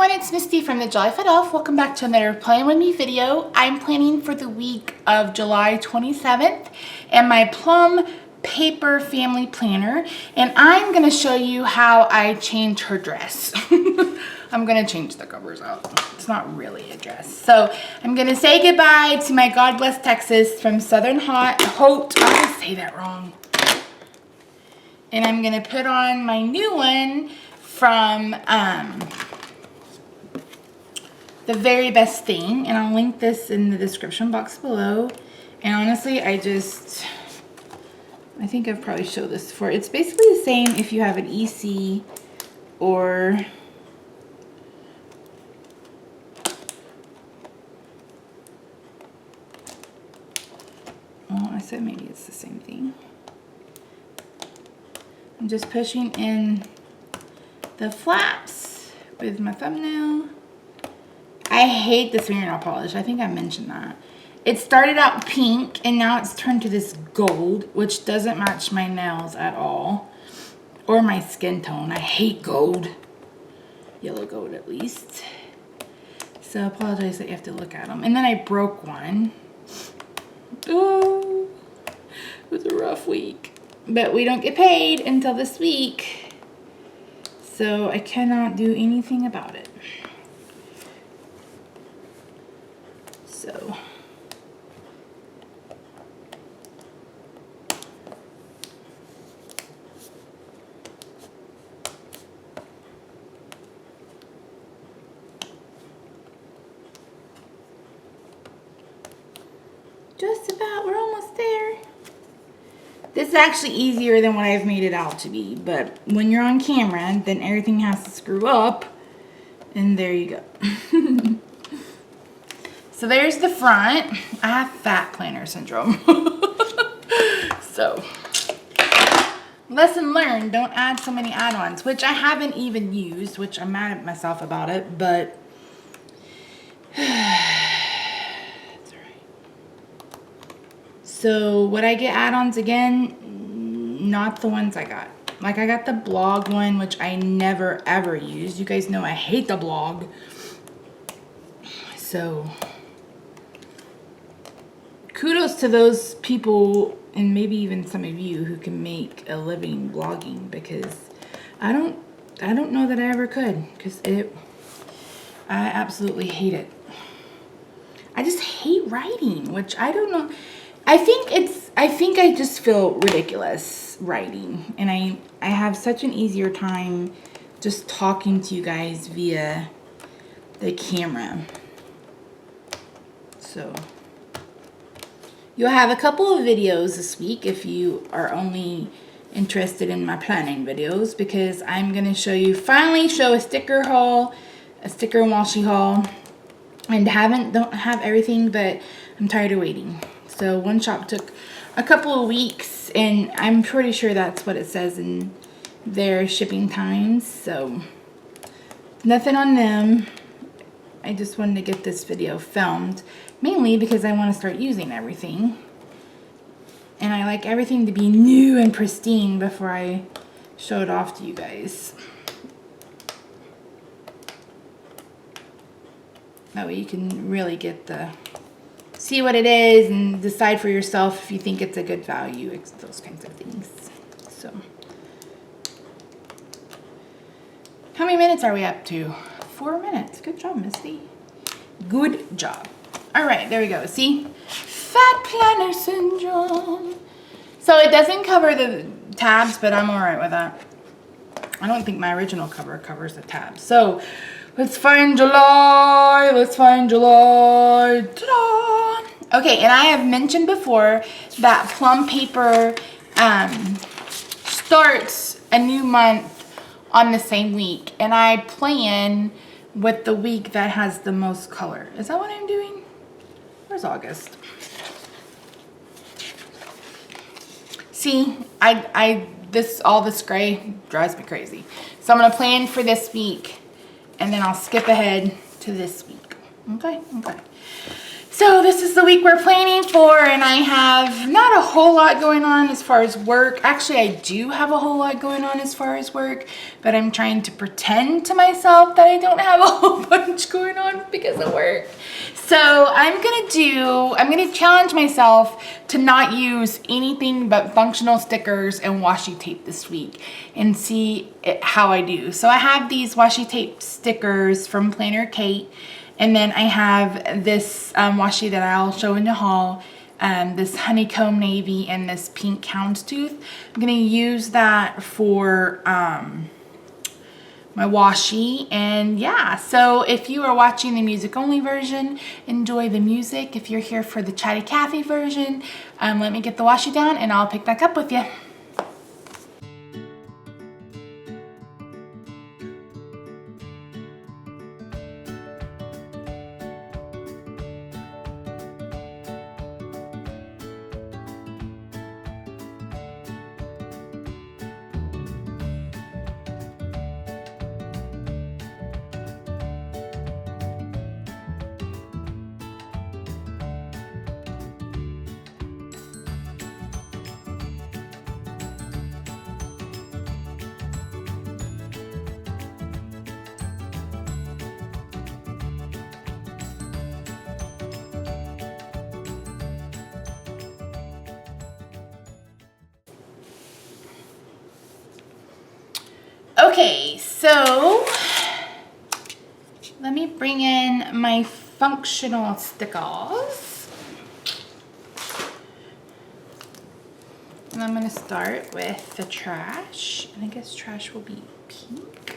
everyone, it's Misty from the Jollyfied Elf. Welcome back to another Plan With Me video. I'm planning for the week of July 27th and my Plum paper family planner, and I'm going to show you how I change her dress. I'm going to change the covers out. It's not really a dress. So I'm going to say goodbye to my God Bless Texas from Southern Hote. I always say that wrong. And I'm going to put on my new one from The Very Best Thing, and I'll link this in the description box below. And honestly, I think I've probably showed this before. It's basically the same if you have an EC or well, I said maybe it's the same thing. I'm just pushing in the flaps with my thumbnail. I hate this fingernail polish. I think I mentioned that. It started out pink and now it's turned to this gold, which doesn't match my nails at all. Or my skin tone. I hate gold. Yellow gold at least. So I apologize that you have to look at them. And then I broke one. Oh, it was a rough week. But we don't get paid until this week. So I cannot do anything about it. So just about, we're almost there. This is actually easier than what I've made it out to be, but when you're on camera, then everything has to screw up, and there you go. So there's the front. I have fat planner syndrome. So, lesson learned, don't add so many add-ons, which I haven't even used, which I'm mad at myself about it, but it's alright. So would I get add-ons again? Not the ones I got. Like I got the blog one, which I never ever used. You guys know I hate the blog. So kudos to those people, and maybe even some of you who can make a living blogging, because I don't know that I ever could, because I absolutely hate it. I just hate writing, which I don't know. I think I just feel ridiculous writing, and I have such an easier time just talking to you guys via the camera. So you'll have a couple of videos this week if you are only interested in my planning videos, because I'm going to finally show a sticker haul, a sticker and washi haul, and don't have everything, but I'm tired of waiting. So one shop took a couple of weeks, and I'm pretty sure that's what it says in their shipping times, so nothing on them. I just wanted to get this video filmed, mainly because I want to start using everything. And I like everything to be new and pristine before I show it off to you guys. That way you can really see what it is and decide for yourself if you think it's a good value, those kinds of things. So, how many minutes are we up to? 4 minutes. Good job, Misty. Good job. All right, there we go. See? Fat planner syndrome. So it doesn't cover the tabs, but I'm all right with that. I don't think my original cover covers the tabs. So let's find July. Let's find July. Ta-da! Okay, and I have mentioned before that Plum paper starts a new month on the same week, and I plan with the week that has the most color. Is that what I'm doing? Where's August? See, all this gray drives me crazy. So I'm gonna plan for this week, and then I'll skip ahead to this week. Okay. So this is the week we're planning for, and I have not a whole lot going on as far as work. Actually, I do have a whole lot going on as far as work, but I'm trying to pretend to myself that I don't have a whole bunch going on because of work. So I'm gonna challenge myself to not use anything but functional stickers and washi tape this week and see how I do. So I have these washi tape stickers from Planner Kate. And then I have this washi that I'll show in the haul, this honeycomb navy and this pink houndstooth. I'm gonna use that for my washi, and yeah. So if you are watching the music only version, enjoy the music. If you're here for the Chatty Cathy version, let me get the washi down and I'll pick back up with you. Okay, so let me bring in my functional stickers. And I'm gonna start with the trash, and I guess trash will be pink.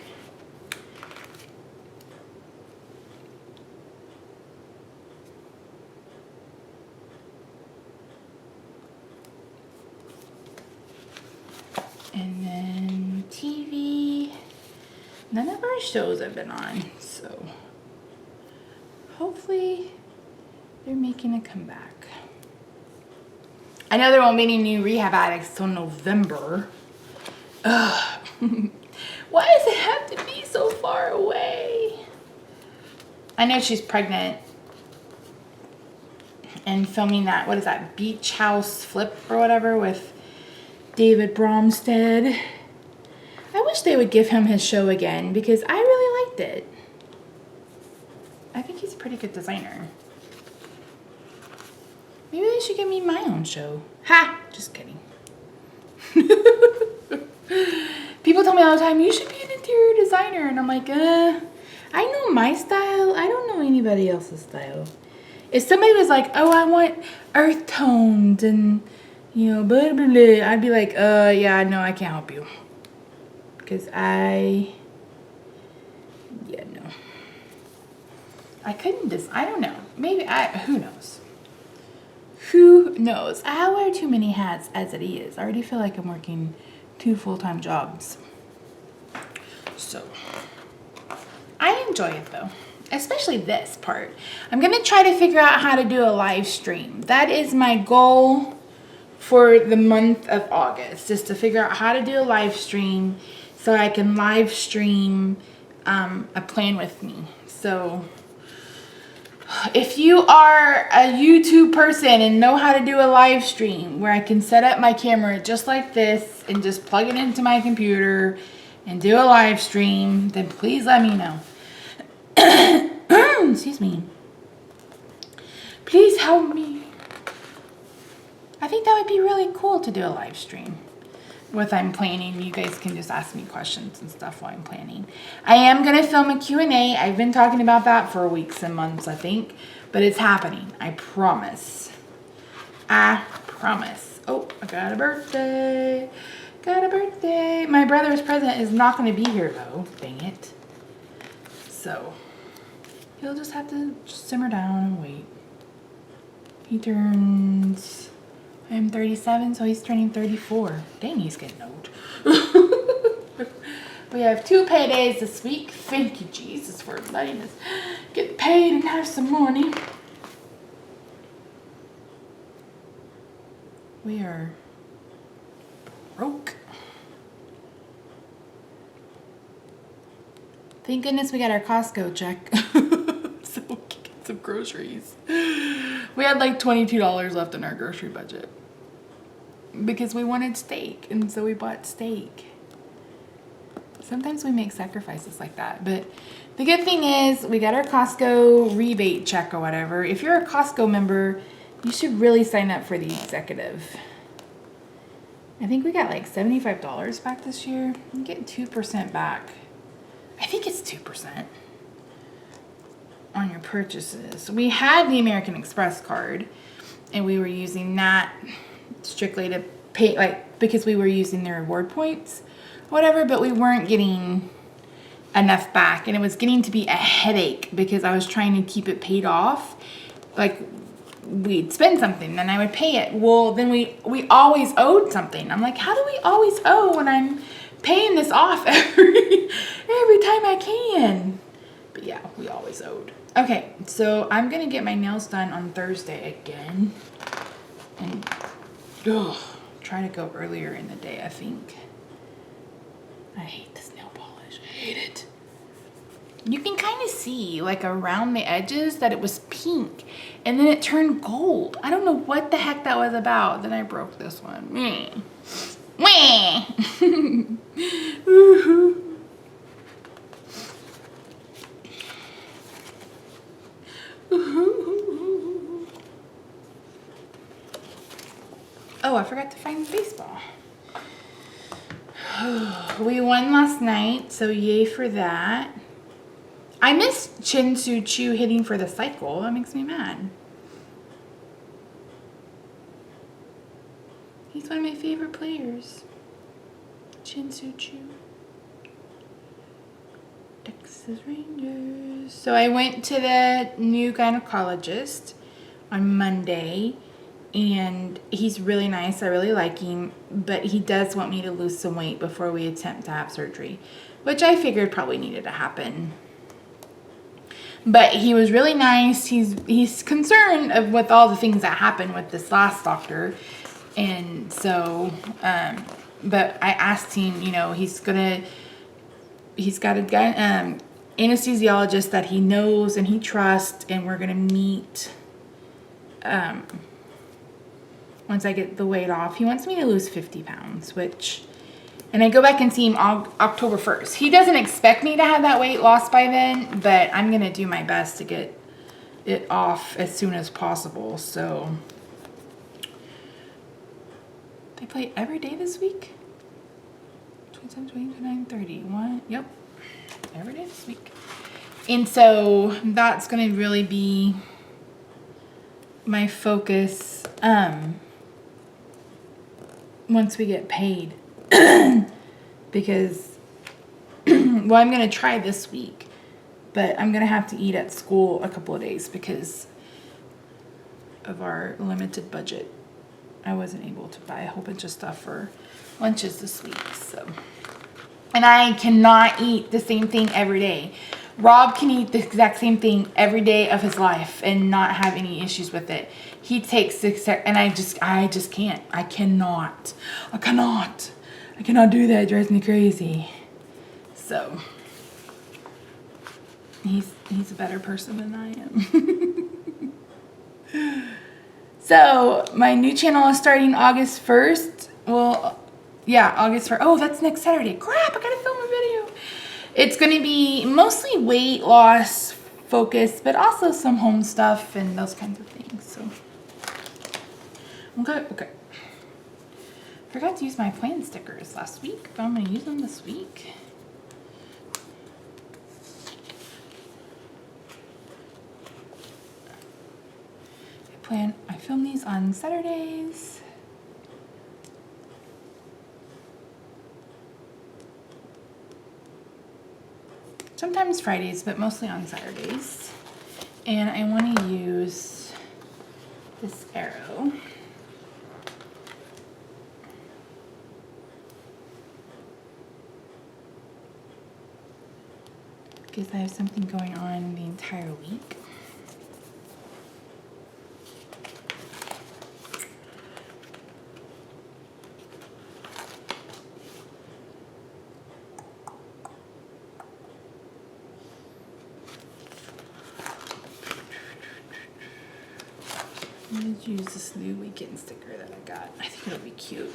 And then TV. None of our shows I've been on, so hopefully they're making a comeback. I know there won't be any new Rehab Addicts till November. Ugh. Why does it have to be so far away? I know she's pregnant and filming that, what is that, Beach House Flip or whatever with David Bromstead. I wish they would give him his show again because I really liked it. I think he's a pretty good designer. Maybe they should give me my own show. Ha! Just kidding. People tell me all the time, you should be an interior designer. And I'm like, I know my style. I don't know anybody else's style. If somebody was like, oh, I want earth tones and, you know, blah, blah, blah, I'd be like, yeah, no, I can't help you. Because yeah, no. I couldn't I don't know. Maybe who knows? Who knows? I wear too many hats as it is. I already feel like I'm working 2 full-time jobs. So, I enjoy it though. Especially this part. I'm going to try to figure out how to do a live stream. That is my goal for the month of August. Is to figure out how to do a live stream so I can live stream a plan with me. So if you are a YouTube person and know how to do a live stream where I can set up my camera just like this and just plug it into my computer and do a live stream, then please let me know. Excuse me. Please help me. I think that would be really cool to do a live stream. With I'm planning, you guys can just ask me questions and stuff while I'm planning. I am going to film a Q&A. I've been talking about that for weeks and months, I think. But it's happening. I promise. I promise. Oh, I got a birthday. Got a birthday. My brother's present is not going to be here, though. Dang it. So, he'll just have to simmer down and wait. He turns... I'm 37, so he's turning 34. Dang, he's getting old. We have 2 paydays this week. Thank you, Jesus, for letting us get paid and have some money. We are broke. Thank goodness we got our Costco check. So we can get some groceries. We had like $22 left in our grocery budget because we wanted steak, and so we bought steak. Sometimes we make sacrifices like that, but the good thing is we got our Costco rebate check or whatever. If you're a Costco member, you should really sign up for the executive. I think we got like $75 back this year. I'm getting 2% back. I think it's 2% on your purchases. We had the American Express card, and we were using that strictly to pay, like, because we were using the reward points, whatever, but we weren't getting enough back, and it was getting to be a headache because I was trying to keep it paid off. Like, we'd spend something, then I would pay it. Well, then we always owed something. I'm like, how do we always owe when I'm paying this off every time I can? But yeah, we always owed. Okay, so I'm gonna get my nails done on Thursday again, and try to go earlier in the day, I think. I hate this nail polish. I hate it. You can kind of see, like, around the edges that it was pink, and then it turned gold. I don't know what the heck that was about. Then I broke this one. Oh, I forgot to find baseball. We won last night, so yay for that. I miss Chin Soo Choo hitting for the cycle. That makes me mad. He's one of my favorite players. Chin Soo Choo. Texas Rangers. So I went to the new gynecologist on Monday, and he's really nice. I really like him, but he does want me to lose some weight before we attempt to have surgery, which I figured probably needed to happen. But he was really nice. He's concerned with all the things that happened with this last doctor. And so, but I asked him, you know, he's got a guy, anesthesiologist that he knows and he trusts, and we're going to meet, once I get the weight off. He wants me to lose 50 pounds, and I go back and see him October 1st. He doesn't expect me to have that weight lost by then, but I'm going to do my best to get it off as soon as possible. So they play every day this week? 27, 29, 30. Yep. Every day this week. And so that's going to really be my focus once we get paid. Because, well, I'm going to try this week, but I'm going to have to eat at school a couple of days because of our limited budget. I wasn't able to buy a whole bunch of stuff for lunches this week, so. And I cannot eat the same thing every day. Rob can eat the exact same thing every day of his life and not have any issues with it. He takes 6 seconds, and I just can't. I cannot do that. It drives me crazy. So he's a better person than I am. So my new channel is starting August 1st. Well, yeah, August 1st. Oh, that's next Saturday. Crap, I gotta film a video. It's gonna be mostly weight loss focused, but also some home stuff and those kinds of things. So okay. Forgot to use my plan stickers last week, but I'm gonna use them this week. I film these on Saturdays. Sometimes Fridays, but mostly on Saturdays. And I want to use this arrow. Because I have something going on the entire week. I'm going to use this new weekend sticker that I got. I think it'll be cute.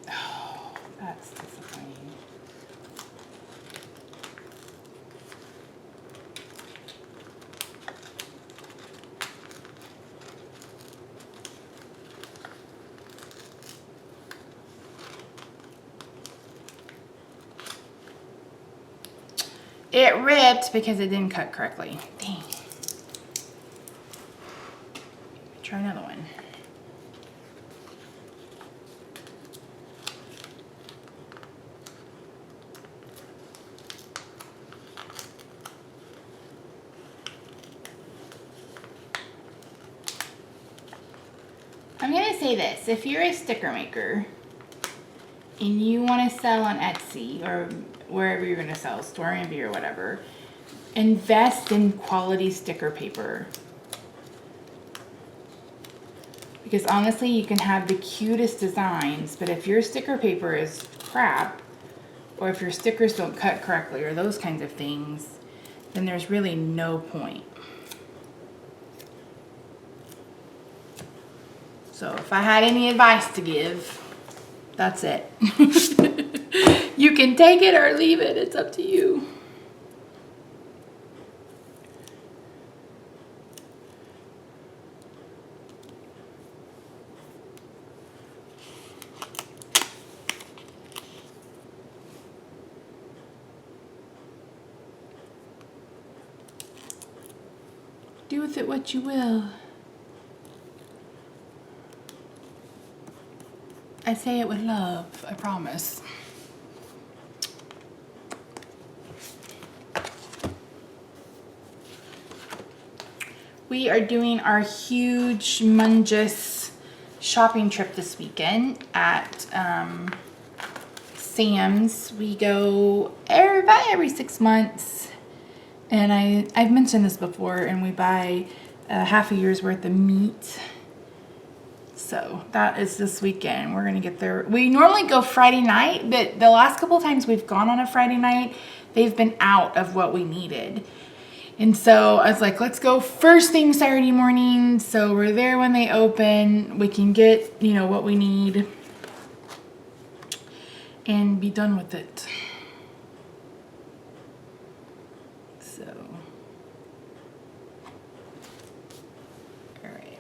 Oh, that's disappointing. It ripped because it didn't cut correctly. Dang. Try another one. I'm gonna say this, if you're a sticker maker and you want to sell on Etsy or wherever you're going to sell, Store Envy or whatever, invest in quality sticker paper. Because honestly, you can have the cutest designs, but if your sticker paper is crap, or if your stickers don't cut correctly or those kinds of things, then there's really no point. So if I had any advice to give, that's it. You can take it or leave it. It's up to you. Do with it what you will. I say it with love, I promise. We are doing our huge Mungus shopping trip this weekend at Sam's. We go about every 6 months, and I've mentioned this before, and we buy half a year's worth of meat. So that is this weekend. We're gonna get there. We normally go Friday night, but the last couple of times we've gone on a Friday night, they've been out of what we needed. And so I was like, let's go first thing Saturday morning. So we're there when they open. We can get, you know, what we need and be done with it. So, all right.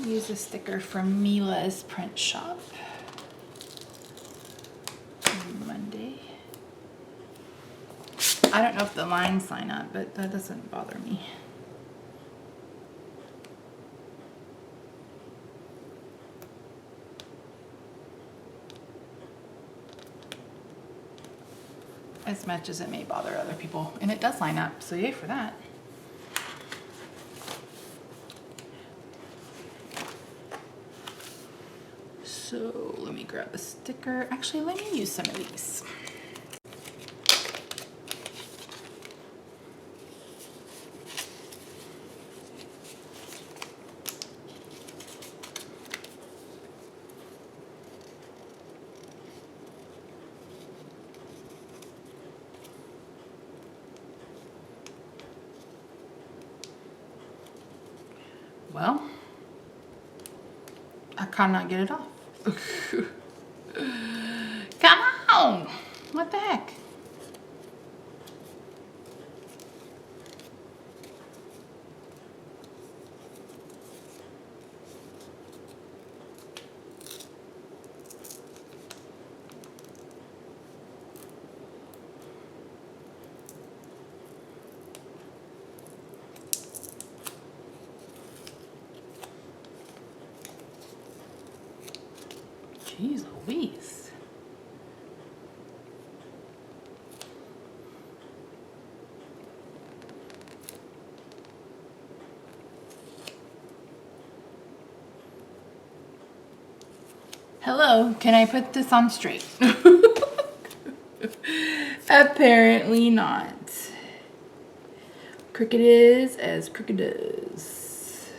Use a sticker from Mila's print shop. Monday. I don't know if the lines line up, but that doesn't bother me. As much as it may bother other people. And it does line up, so yay for that. So let me grab a sticker. Actually, let me use some of these. Well, I cannot get it off. Come on! What the heck? Jeez Louise. Hello, can I put this on straight? Apparently not. Crooked is as crooked is.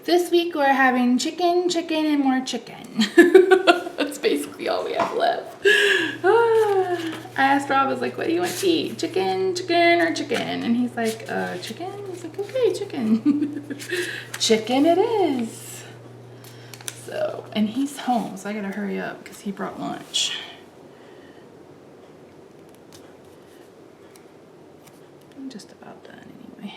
This week we're having chicken, chicken, and more chicken. That's basically all we have left. I asked Rob, I was like, what do you want to eat? Chicken, chicken, or chicken? And he's like, chicken? I was like, okay, chicken. Chicken it is. So, and he's home, so I gotta hurry up because he brought lunch. I'm just about done anyway.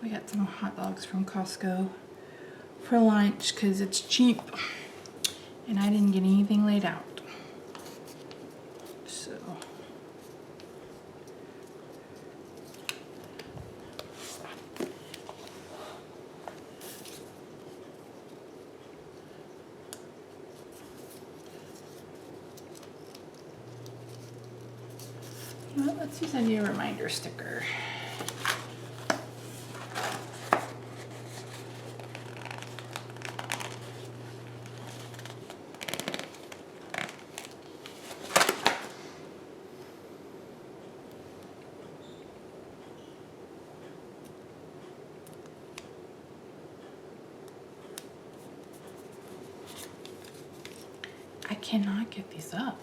We got some hot dogs from Costco for lunch because it's cheap and I didn't get anything laid out. So well, let's use a new reminder sticker. I cannot get these up.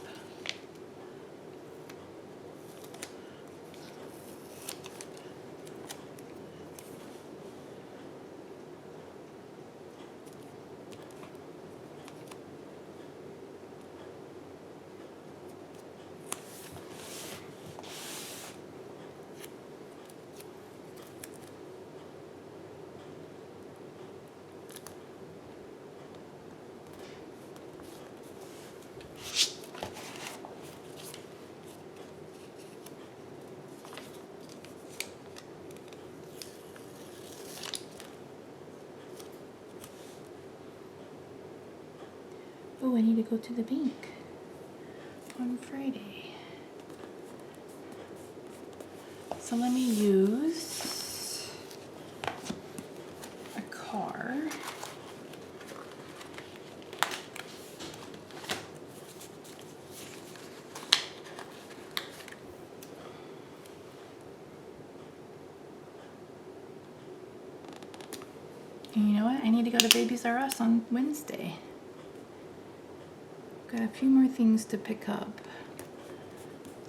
Oh, I need to go to the bank on Friday. So let me use a car. And you know what? I need to go to Babies R Us on Wednesday. Got a few more things to pick up.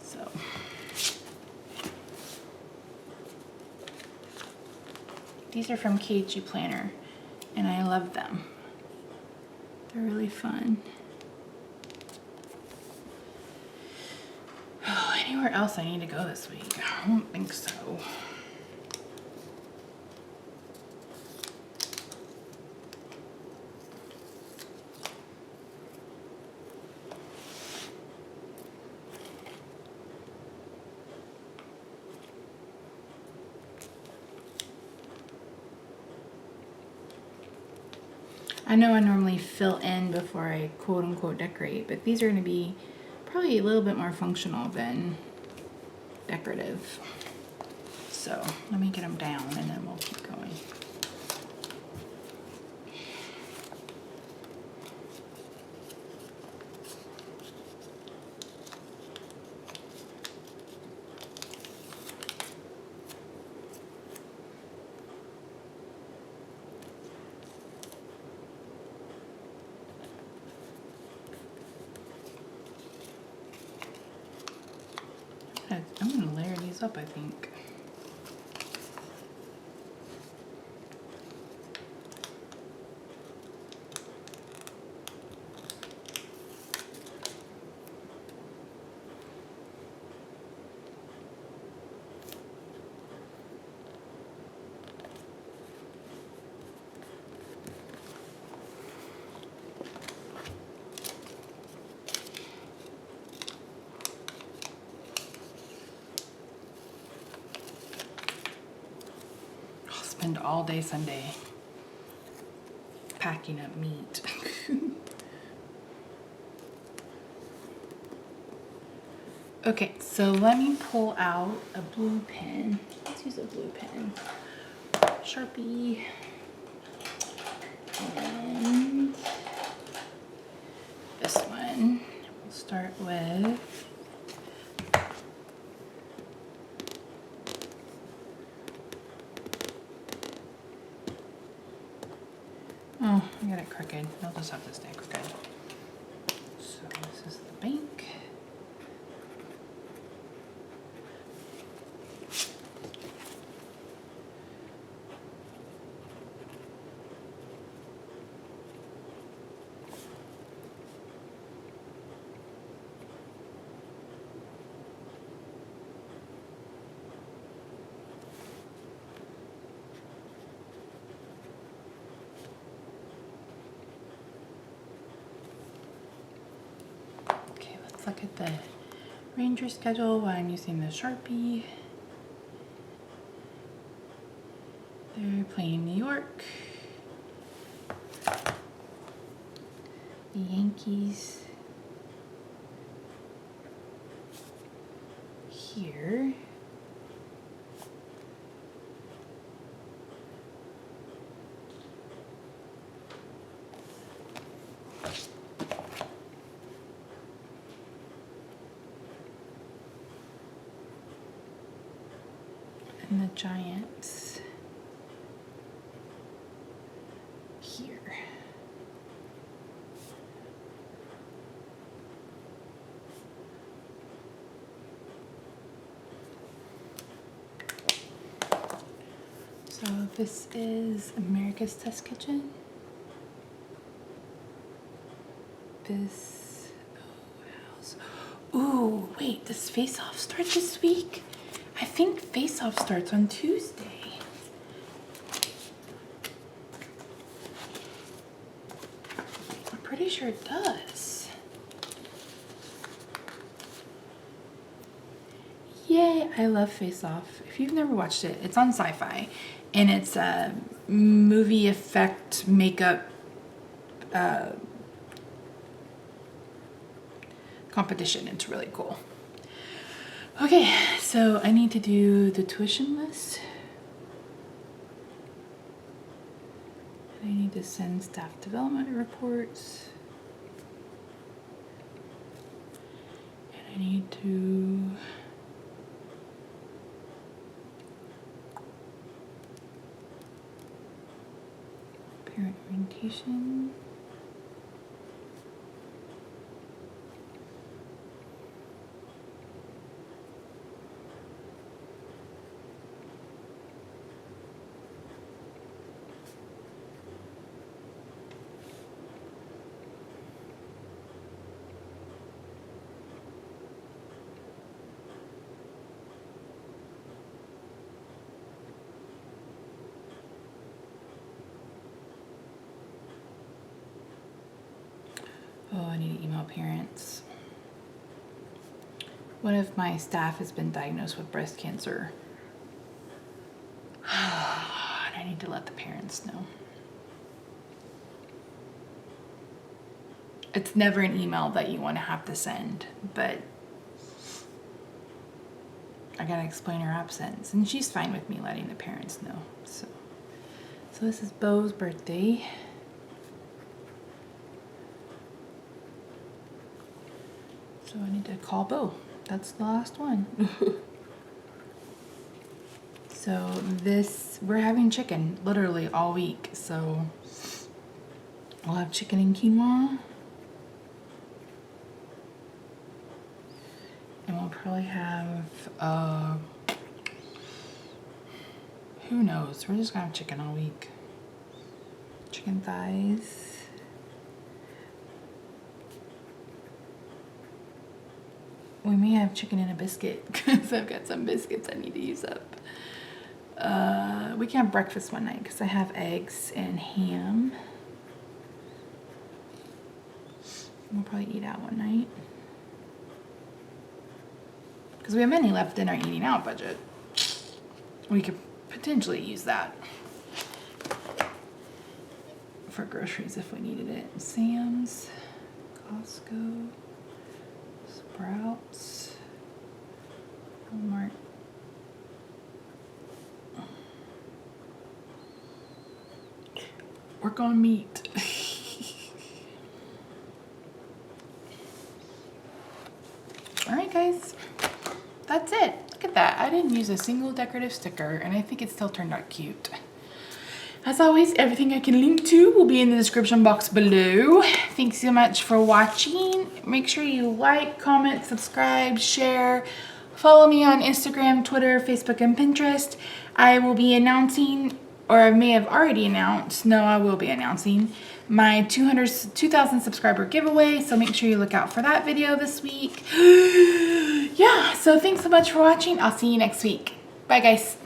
So these are from KG Planner and I love them. They're really fun. Oh, anywhere else I need to go this week? I don't think so. I know I normally fill in before I quote unquote decorate, but these are going to be probably a little bit more functional than decorative. So let me get them down and then we'll keep going. I'm going to layer these up, I think. spend all day Sunday packing up meat. Okay, so let me pull out a blue pen. Let's use a blue pen. Sharpie. And this one. We'll start with oh, I got it crooked. I'll just have to stay crooked. So this is the bank. Look at the ranger schedule while I'm using the Sharpie. They're playing New York. The Yankees here. And the Giants here. So this is America's Test Kitchen. This, ooh, wait, does Face Off start this week? I think Face Off starts on Tuesday. I'm pretty sure it does. Yay, I love Face Off. If you've never watched it, it's on Sci-Fi. And it's a movie effect makeup competition. It's really cool. Okay, so I need to do the tuition list. I need to send staff development reports. And I need to parent orientation. Oh, I need to email parents. One of my staff has been diagnosed with breast cancer. And I need to let the parents know. It's never an email that you want to have to send, but I gotta explain her absence. And she's fine with me letting the parents know. So this is Bo's birthday. So I need to call Bo. That's the last one. So we're having chicken literally all week. So I'll have chicken and quinoa. And we'll probably have, who knows? We're just gonna have chicken all week. Chicken thighs. We may have chicken and a biscuit because I've got some biscuits I need to use up. We can have breakfast one night because I have eggs and ham. We'll probably eat out one night because we have money left in our eating out budget. We could potentially use that. for groceries if we needed it. Sam's, Costco, Sprouts, Walmart. Work on meat. Alright guys, that's it. Look at that. I didn't use a single decorative sticker and I think it still turned out cute. As always, everything I can link to will be in the description box below. Thanks so much for watching. Make sure you like, comment, subscribe, share. Follow me on Instagram, Twitter, Facebook, and Pinterest. I will be announcing, or I may have already announced, no, I will be announcing my 2,000 subscriber giveaway. So make sure you look out for that video this week. Yeah, so thanks so much for watching. I'll see you next week. Bye guys.